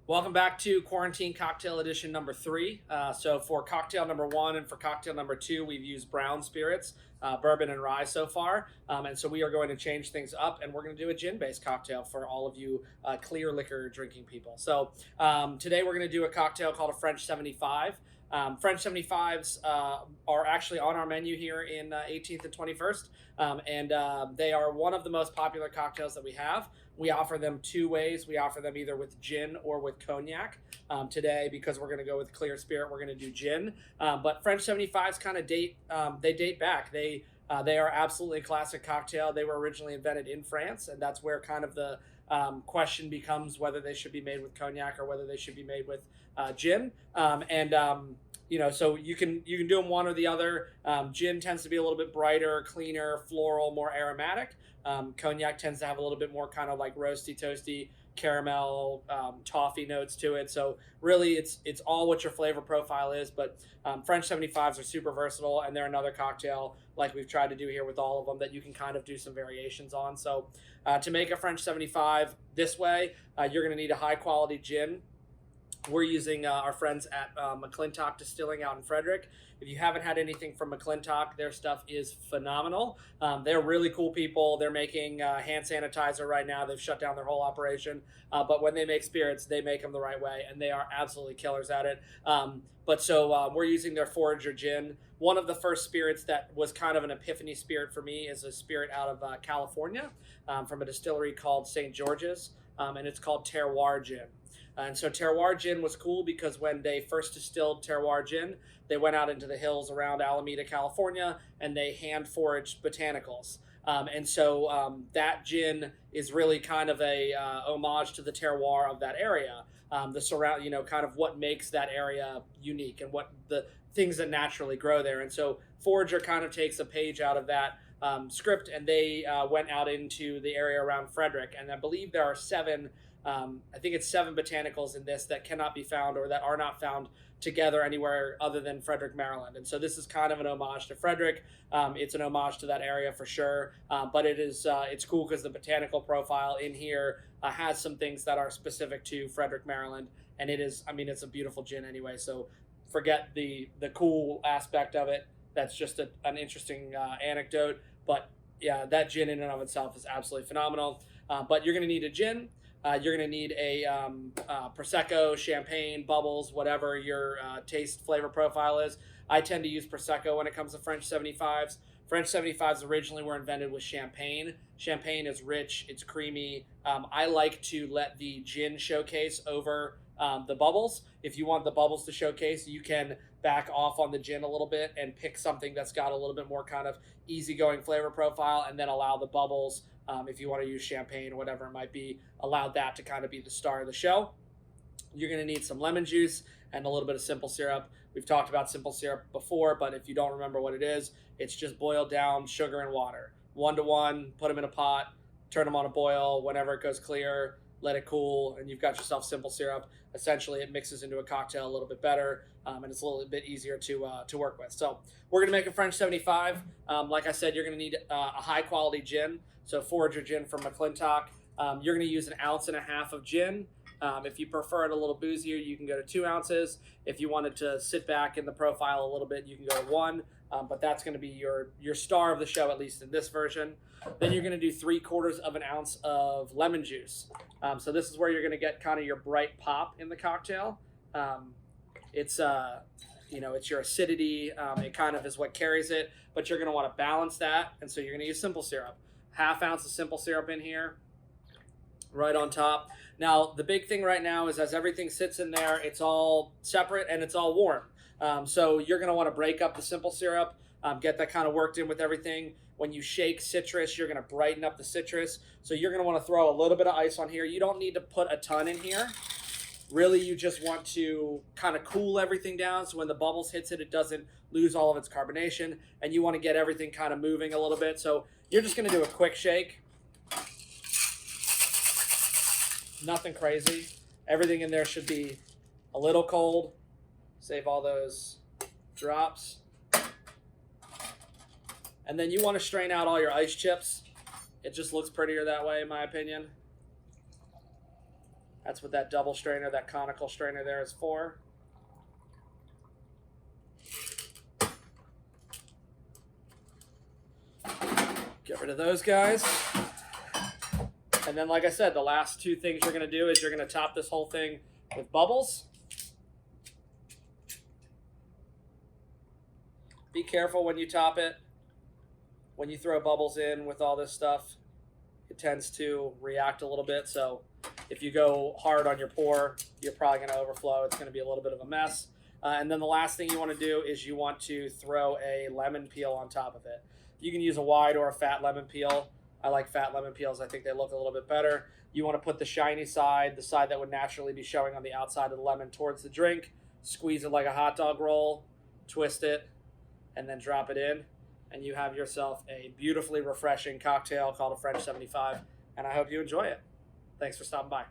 Welcome back to Quarantine Cocktail Edition number 3. So for cocktail number 1 and for cocktail number 2, we've used brown spirits, bourbon and rye so far. And so we are going to change things up, and we're going to do a gin-based cocktail for all of you clear liquor drinking people. So today we're going to do a cocktail called a French 75. French 75s are actually on our menu here in 18th and 21st, and they are one of the most popular cocktails that we have. We offer them two ways. We offer them either with gin or with cognac. Today, because we're going to go with clear spirit, we're going to do gin. But French 75s kind of date back. They are absolutely a classic cocktail. They were originally invented in France, and that's where kind of the question becomes whether they should be made with cognac or whether they should be made with gin. So you can do them one or the other. Gin tends to be a little bit brighter, cleaner, floral, more aromatic. Cognac tends to have a little bit more kind of like roasty, toasty, caramel, toffee notes to it. So really, it's all what your flavor profile is. But French 75s are super versatile, and they're another cocktail like we've tried to do here with all of them that you can kind of do some variations on. So to make a French 75 this way, you're going to need a high quality gin. We're using our friends at McClintock Distilling out in Frederick. If you haven't had anything from McClintock, their stuff is phenomenal. They're really cool people. They're making hand sanitizer right now. They've shut down their whole operation. But when they make spirits, they make them the right way, and they are absolutely killers at it. We're using their Forager gin. One of the first spirits that was kind of an epiphany spirit for me is a spirit out of California from a distillery called St. George's, and it's called Terroir Gin. And so Terroir Gin was cool because when they first distilled Terroir Gin, they went out into the hills around Alameda, California, and they hand foraged botanicals. That gin is really kind of a homage to the terroir of that area. Kind of what makes that area unique and what the things that naturally grow there. And so Forager kind of takes a page out of that script, and they went out into the area around Frederick. And I believe there are seven botanicals in this that cannot be found or that are not found together anywhere other than Frederick, Maryland. And so this is kind of an homage to Frederick. It's an homage to that area for sure. But it's cool because the botanical profile in here has some things that are specific to Frederick, Maryland. And it's a beautiful gin anyway. So forget the cool aspect of it. That's just an interesting anecdote. But yeah, that gin in and of itself is absolutely phenomenal. But you're going to need a gin. You're going to need a Prosecco, champagne, bubbles, whatever your taste flavor profile is. I tend to use Prosecco when it comes to French 75s. French 75s originally were invented with champagne. Champagne is rich, it's creamy. I like to let the gin showcase over the bubbles. If you want the bubbles to showcase, you can back off on the gin a little bit and pick something that's got a little bit more kind of easygoing flavor profile, and then allow the bubbles, if you want to use champagne or whatever it might be, allow that to kind of be the star of the show. You're going to need some lemon juice and a little bit of simple syrup. We've talked about simple syrup before, but if you don't remember what it is, it's just boiled down sugar and water. 1-to-1, put them in a pot, turn them on a boil. Whenever it goes clear, let it cool, and you've got yourself simple syrup. Essentially, it mixes into a cocktail a little bit better, and it's a little bit easier to work with. So we're going to make a French 75. Like I said, you're going to need a high-quality gin. So Forager gin from McClintock. You're going to use 1.5 ounces of gin. If you prefer it a little boozier, you can go to 2 ounces. If you wanted to sit back in the profile a little bit, you can go to 1. But that's going to be your star of the show, at least in this version. Then you're going to do 3/4 of an ounce of lemon juice. So this is where you're going to get kind of your bright pop in the cocktail. It's your acidity. It kind of is what carries it, but you're going to want to balance that. And so you're going to use simple syrup. 1/2 ounce of simple syrup in here, right on top. Now, the big thing right now is as everything sits in there, it's all separate and it's all warm. So you're going to want to break up the simple syrup, get that kind of worked in with everything. When you shake citrus, you're going to brighten up the citrus. So you're going to want to throw a little bit of ice on here. You don't need to put a ton in here. Really, you just want to kind of cool everything down so when the bubbles hits it, it doesn't lose all of its carbonation. And you want to get everything kind of moving a little bit. So you're just going to do a quick shake. Nothing crazy. Everything in there should be a little cold. Save all those drops. And then you want to strain out all your ice chips. It just looks prettier that way, in my opinion. That's what that double strainer, that conical strainer there is for. Get rid of those guys. And then, like I said, the last two things you're going to do is you're going to top this whole thing with bubbles. Be careful when you top it. When you throw bubbles in with all this stuff, it tends to react a little bit. So if you go hard on your pour, you're probably going to overflow. It's going to be a little bit of a mess. And then the last thing you want to do is you want to throw a lemon peel on top of it. You can use a wide or a fat lemon peel. I like fat lemon peels. I think they look a little bit better. You want to put the shiny side, the side that would naturally be showing on the outside of the lemon, towards the drink. Squeeze it like a hot dog roll, twist it, and then drop it in. And you have yourself a beautifully refreshing cocktail called a French 75. And I hope you enjoy it. Thanks for stopping by.